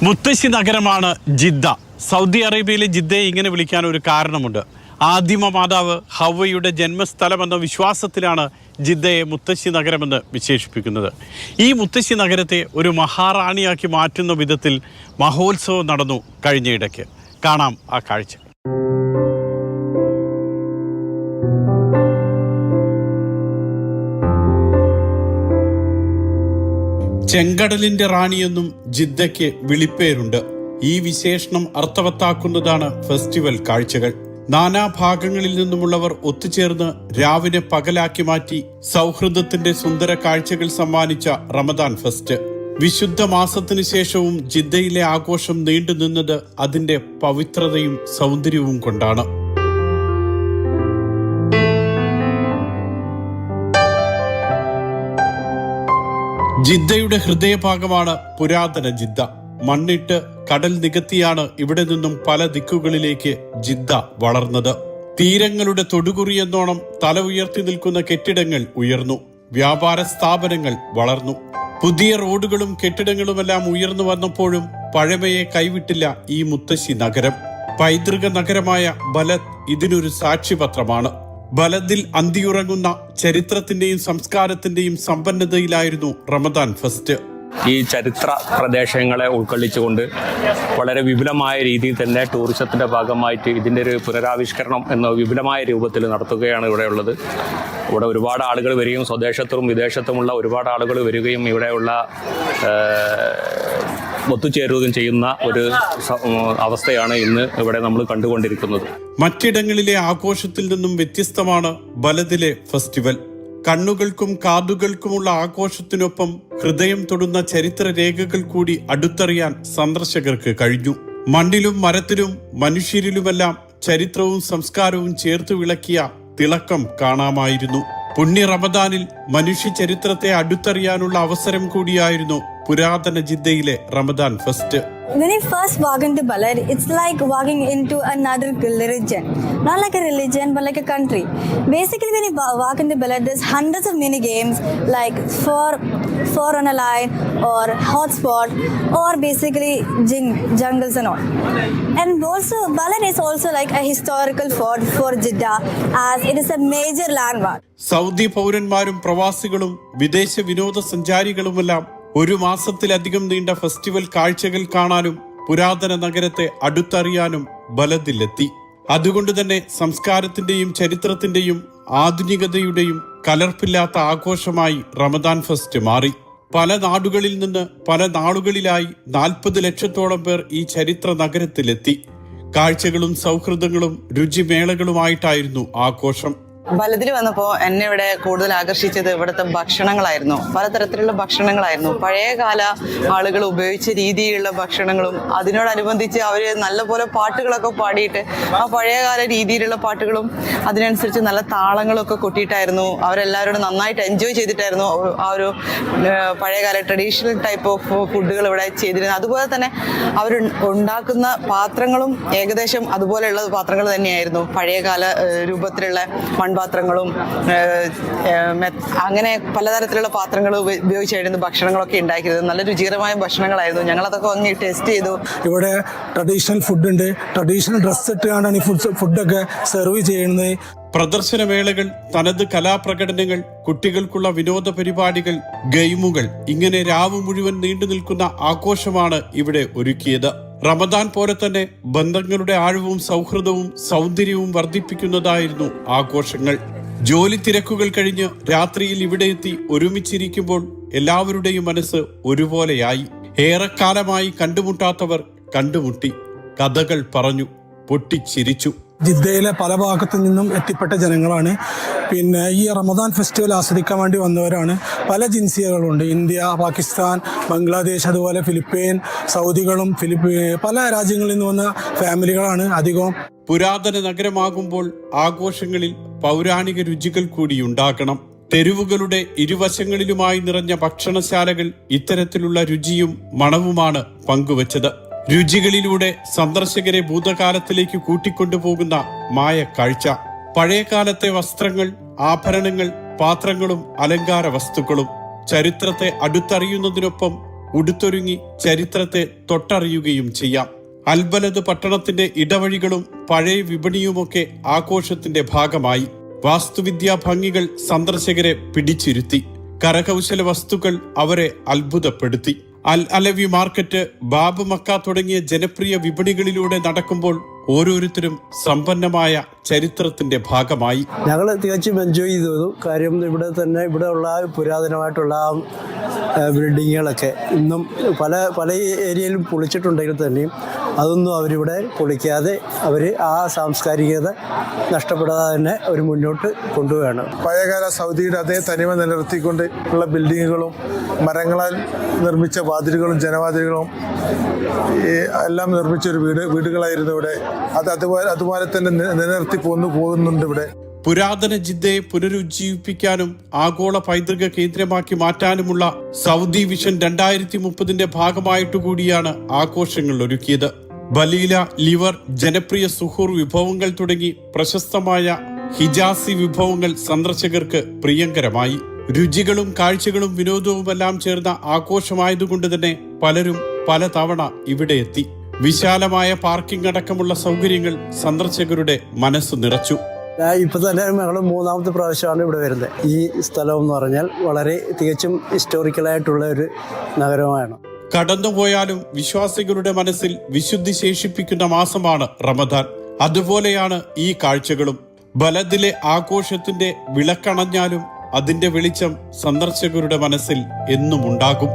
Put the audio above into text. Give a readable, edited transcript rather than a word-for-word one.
മുത്തശ്ശി നഗരമാണ് Jeddah. Saudi അറേബ്യയിലെ ജിദ്ദയെ ഇങ്ങനെ വിളിക്കാൻ ഒരു കാരണമുണ്ട്. ആദിമ മാതാവ് ഹവ്വയുടെ ജന്മസ്ഥലമെന്ന വിശ്വാസത്തിലാണ് ജിദ്ദയെ മുത്തശ്ശി നഗരമെന്ന് വിശേഷിപ്പിക്കുന്നത്. ഈ മുത്തശ്ശി നഗരത്തെ ഒരു മഹാറാണിയാക്കി മാറ്റുന്ന വിധത്തിൽ മഹോത്സവം നടന്നു കഴിഞ്ഞയിടയ്ക്ക്. കാണാം ആ കാഴ്ച. ചെങ്കടലിന്റെ റാണിയെന്നും ജിദ്ദയ്ക്ക് വിളിപ്പേരുണ്ട്. ഈ വിശേഷണം അർത്ഥവത്താക്കുന്നതാണ് ഫെസ്റ്റിവൽ കാഴ്ചകൾ. നാനാഭാഗങ്ങളിൽ നിന്നുമുള്ളവർ ഒത്തുചേർന്ന് രാവിനെ പകലാക്കി മാറ്റി സൗഹൃദത്തിന്റെ സുന്ദര കാഴ്ചകൾ സമ്മാനിച്ച റമദാൻ ഫെസ്റ്റ്. വിശുദ്ധ മാസത്തിനു ശേഷവും ജിദ്ദയിലെ ആഘോഷം നീണ്ടുനിന്നത് അതിന്റെ പവിത്രതയും സൗന്ദര്യവും കൊണ്ടാണ്. ജിദ്ദയുടെ ഹൃദയഭാഗമാണ് പുരാതന ജിദ്ദ. മണ്ണിട്ട് കടൽ നികത്തിയാണ് ഇവിടെ നിന്നും പല ദിക്കുകളിലേക്ക് ജിദ്ദ വളർന്നത്. തീരങ്ങളുടെ തൊടുകുറിയെന്നോണം തല ഉയർത്തി നിൽക്കുന്ന കെട്ടിടങ്ങൾ ഉയർന്നു. വ്യാപാര സ്ഥാപനങ്ങൾ വളർന്നു. പുതിയ റോഡുകളും കെട്ടിടങ്ങളുമെല്ലാം ഉയർന്നു വന്നപ്പോഴും പഴമയെ കൈവിട്ടില്ല ഈ മുത്തശ്ശി നഗരം. പൈതൃക നഗരമായ ബലദ് ഇതിനൊരു സാക്ഷ്യപത്രമാണ്. ബലദിൽ അന്തിയുറങ്ങുന്ന ചരിത്രത്തിന്റെയും സംസ്കാരത്തിന്റെയും സമ്പന്നതയിലായിരുന്നു റമദാൻ ഫെസ്റ്റ്. ഈ ചരിത്ര പ്രദേശങ്ങളെ ഉൾക്കൊള്ളിച്ചുകൊണ്ട് വളരെ വിപുലമായ രീതിയിൽ തന്നെ ടൂറിസത്തിന്റെ ഭാഗമായിട്ട് ഇതിൻ്റെ ഒരു പുനരാവിഷ്കരണം എന്ന വിപുലമായ രൂപത്തിൽ നടത്തുകയാണ് ഇവിടെയുള്ളത്. ഇവിടെ ഒരുപാട് ആളുകൾ വരികയും സ്വദേശത്തും വിദേശത്തുമുള്ള ഒരുപാട് ആളുകൾ വരികയും ഇവിടെയുള്ള ഒത്തുചേരുകയും ചെയ്യുന്ന ഒരു അവസ്ഥയാണ് ഇന്ന് ഇവിടെ നമ്മൾ കണ്ടുകൊണ്ടിരിക്കുന്നത്. മറ്റിടങ്ങളിലെ ആഘോഷത്തിൽ നിന്നും വ്യത്യസ്തമാണ് ബലദിലെ ഫെസ്റ്റിവൽ. കണ്ണുകൾക്കും കാതുകൾക്കുമുള്ള ആഘോഷത്തിനൊപ്പം ഹൃദയം തൊടുന്ന ചരിത്ര രേഖകൾ കൂടി അടുത്തറിയാൻ സന്ദർശകർക്ക് കഴിഞ്ഞു. മണ്ണിലും മരത്തിലും മനുഷ്യരിലുമെല്ലാം ചരിത്രവും സംസ്കാരവും ചേർത്ത് വിളക്കിയ തിളക്കം കാണാമായിരുന്നു. പുണ്യ റമദാനിൽ മനുഷ്യ ചരിത്രത്തെ അടുത്തറിയാനുള്ള അവസരം കൂടിയായിരുന്നു പുരാതന ജിദ്ദയിലെ Ramadan fest. When you first walk into Balad, it's like walking into another religion. Not like a religion, but like a country. Basically, when you walk into Balad, there's hundreds of mini games like four on a line or hotspot or basically jungles and all. And also, Balad is also like a historical fort for Jeddah as it is a major landmark. Saudi പൗരന്മാരും പ്രവാസികളും വിദേശ വിനോദസഞ്ചാരികളുമെല്ലാം ഒരു മാസത്തിലധികം നീണ്ട festival കാഴ്ചകൾ കാണാനും പുരാതന നഗരത്തെ അടുത്തറിയാനും ബലദിലെത്തി. അതുകൊണ്ട് തന്നെ സംസ്കാരത്തിന്റെയും ചരിത്രത്തിന്റെയും ആധുനികതയുടെയും കലർപ്പില്ലാത്ത ആഘോഷമായി റമദാൻ ഫെസ്റ്റ് മാറി. പല നാടുകളിൽ നിന്ന് പല നാളുകളിലായി 40 ലക്ഷത്തോളം പേർ ഈ ചരിത്ര നഗരത്തിലെത്തി. കാഴ്ചകളും സൗഹൃദങ്ങളും രുചിമേളകളുമായിട്ടായിരുന്നു ആഘോഷം. ബലദിൽ വന്നപ്പോൾ എന്നെ ഇവിടെ കൂടുതൽ ആകർഷിച്ചത് ഇവിടുത്തെ ഭക്ഷണങ്ങളായിരുന്നു. പലതരത്തിലുള്ള ഭക്ഷണങ്ങളായിരുന്നു. പഴയകാല ആളുകൾ ഉപയോഗിച്ച രീതിയിലുള്ള ഭക്ഷണങ്ങളും അതിനോടനുബന്ധിച്ച് അവർ നല്ലപോലെ പാട്ടുകളൊക്കെ പാടിയിട്ട് ആ പഴയകാല രീതിയിലുള്ള പാട്ടുകളും അതിനനുസരിച്ച് നല്ല താളങ്ങളൊക്കെ കൊട്ടിയിട്ടായിരുന്നു അവരെല്ലാവരോടും നന്നായിട്ട് എൻജോയ് ചെയ്തിട്ടായിരുന്നു ആ ഒരു പഴയകാല ട്രഡീഷണൽ ടൈപ്പ് ഓഫ് ഫുഡുകൾ ഇവിടെ ചെയ്തിരുന്നത്. അതുപോലെ തന്നെ അവർ ഉണ്ടാക്കുന്ന പാത്രങ്ങളും ഏകദേശം അതുപോലെയുള്ള പാത്രങ്ങൾ തന്നെയായിരുന്നു. പഴയകാല രൂപത്തിലുള്ള പാത്രങ്ങളും അങ്ങനെ പലതരത്തിലുള്ള പാത്രങ്ങൾ ഉപയോഗിച്ചായിരുന്നു ഭക്ഷണങ്ങളൊക്കെ ഉണ്ടാക്കിയത്. നല്ല രുചികരമായ ഭക്ഷണങ്ങളായിരുന്നു. ഞങ്ങളതൊക്കെ ഒന്ന് ടേസ്റ്റ് ചെയ്തു. ഇവിടെ ട്രഡീഷണൽ ഫുഡ് ഉണ്ട്. ട്രഡീഷണൽ ഡ്രസ് ഇട്ടാണ് ഈ ഫുഡൊക്കെ സെർവ് ചെയ്യുന്നത്. പ്രദർശനവേളകൾ, തനത് കലാപ്രകടനങ്ങൾ, കുട്ടികൾക്കുള്ള വിനോദ പരിപാടികൾ, ഗെയിമുകൾ, ഇങ്ങനെ രാവ് മുഴുവൻ നീണ്ടു നിൽക്കുന്ന ആഘോഷമാണ് ഇവിടെ ഒരുക്കിയത്. റമദാൻ പോലെ തന്നെ ബന്ധങ്ങളുടെ ആഴവും സൗഹൃദവും സൗന്ദര്യവും വർദ്ധിപ്പിക്കുന്നതായിരുന്നു ആഘോഷങ്ങൾ. ജോലി തിരക്കുകൾ കഴിഞ്ഞ് രാത്രിയിൽ ഇവിടെ എത്തി ഒരുമിച്ചിരിക്കുമ്പോൾ എല്ലാവരുടെയും മനസ്സ് ഒരുപോലെയായി. ഏറെക്കാലമായി കണ്ടുമുട്ടാത്തവർ കണ്ടുമുട്ടി, കഥകൾ പറഞ്ഞു, പൊട്ടിച്ചിരിച്ചു. ജിദ്ദയിലെ പല ഭാഗത്തു നിന്നും എത്തിപ്പെട്ട ജനങ്ങളാണ്. പിന്നെ ഈ റമദാൻ ഫെസ്റ്റിവൽ ആസ്വദിക്കാൻ വേണ്ടി വന്നവരാണ്. പല ജിൻസിയകളുണ്ട്. ഇന്ത്യ, പാകിസ്ഥാൻ, ബംഗ്ലാദേശ്, അതുപോലെ ഫിലിപ്പൈൻ, സൗദികളും പല രാജ്യങ്ങളിൽ നിന്ന് വന്ന ഫാമിലികളാണ് അധികവും. പുരാതന നഗരമാകുമ്പോൾ ആഘോഷങ്ങളിൽ പൗരാണിക രുചികൾ കൂടി ഉണ്ടാകണം. തെരുവുകളുടെ ഇരുവശങ്ങളിലുമായി നിറഞ്ഞ ഭക്ഷണശാലകൾ ഇത്തരത്തിലുള്ള രുചിയും മണവുമാണ് പങ്കുവച്ചത്. രുചികളിലൂടെ സന്ദർശകരെ ഭൂതകാലത്തിലേക്ക് കൂട്ടിക്കൊണ്ടുപോകുന്ന മായ കാഴ്ച. പഴയകാലത്തെ വസ്ത്രങ്ങൾ, ആഭരണങ്ങൾ, പാത്രങ്ങളും അലങ്കാര വസ്തുക്കളും ചരിത്രത്തെ അടുത്തറിയുന്നതിനൊപ്പം ഉടുത്തൊരുങ്ങി ചരിത്രത്തെ തൊട്ടറിയുകയും ചെയ്യാം. അൽബലദ് പട്ടണത്തിന്റെ ഇടവഴികളും പഴയ വിപണിയുമൊക്കെ ആഘോഷത്തിന്റെ ഭാഗമായി. വാസ്തുവിദ്യാ ഭംഗികൾ സന്ദർശകരെ പിടിച്ചിരുത്തി. കരകൗശല വസ്തുക്കൾ അവരെ അത്ഭുതപ്പെടുത്തി. അൽ അലവി മാർക്കറ്റ്, ബാബ് മക്ക തുടങ്ങിയ ജനപ്രിയ വിപണികളിലൂടെ നടക്കുമ്പോൾ ഓരോരുത്തരും സമ്പന്നമായ ചരിത്രത്തിന്റെ ഭാഗമായി. ഞങ്ങൾ തികച്ചും എൻജോയ് ചെയ്തു. കാര്യം ഇവിടെ തന്നെ ഇവിടെയുള്ള പുരാതനമായിട്ടുള്ള ബിൽഡിങ്ങുകളൊക്കെ ഇന്നും പല ഏരിയയിലും പൊളിച്ചിട്ടുണ്ടെങ്കിൽ തന്നെയും അതൊന്നും അവരിവിടെ പൊളിക്കാതെ അവർ ആ സാംസ്കാരികത നഷ്ടപ്പെടാതെ തന്നെ അവർ മുന്നോട്ട് കൊണ്ടുപോവുകയാണ്. പഴയകാല സൗദിയുടെ അതേ തനിമ നിലനിർത്തിക്കൊണ്ട് ഉള്ള ബിൽഡിങ്ങുകളും മരങ്ങളാൽ നിർമ്മിച്ച വാതിലുകളും ജനവാതിലുകളും എല്ലാം നിർമ്മിച്ചൊരു വീടുകളായിരുന്നു ഇവിടെ. അതുപോലെ തന്നെ നിലനിർത്തി പോകുന്നുണ്ട് ഇവിടെ. പുരാതന ജിദ്ദയെ പുനരുജ്ജീവിപ്പിക്കാനും ആഗോള പൈതൃക കേന്ദ്രമാക്കി മാറ്റാനുമുള്ള സൗദി വിഷൻ 2030 ഭാഗമായിട്ടുകൂടിയാണ് ആഘോഷങ്ങൾ ഒരുക്കിയത്. ബലീല, ലിവർ, ജനപ്രിയ സുഹൂർ വിഭവങ്ങൾ തുടങ്ങി പ്രശസ്തമായ ഹിജാസി വിഭവങ്ങൾ സന്ദർശകർക്ക് പ്രിയങ്കരമായി. രുചികളും കാഴ്ചകളും വിനോദവുമെല്ലാം ചേർന്ന ആഘോഷമായതുകൊണ്ട് തന്നെ പലരും പലതവണ ഇവിടെ എത്തി. വിശാലമായ പാർക്കിംഗ് അടക്കമുള്ള സൗകര്യങ്ങൾ സന്ദർശകരുടെ മനസ്സ് നിറച്ചു. ഇപ്പം തന്നെ ഞങ്ങൾ 3ാമത്തെ പ്രാവശ്യമാണ് ഇവിടെ വരുന്നത്. ഈ സ്ഥലം എന്ന് പറഞ്ഞാൽ വളരെ തികച്ചും ഹിസ്റ്റോറിക്കലായിട്ടുള്ള ഒരു നഗരമാണ്. കടന്നുപോയാലും വിശ്വാസികളുടെ മനസ്സിൽ വിശുദ്ധി ശേഷിപ്പിക്കുന്ന മാസമാണ് റമദാൻ. അതുപോലെയാണ് ഈ കാഴ്ചകളും. ബലദിലെ ആഘോഷത്തിന്റെ വിളക്കണഞ്ഞാലും അതിന്റെ വെളിച്ചം സന്ദർശകരുടെ മനസ്സിൽ എന്നും ഉണ്ടാകും.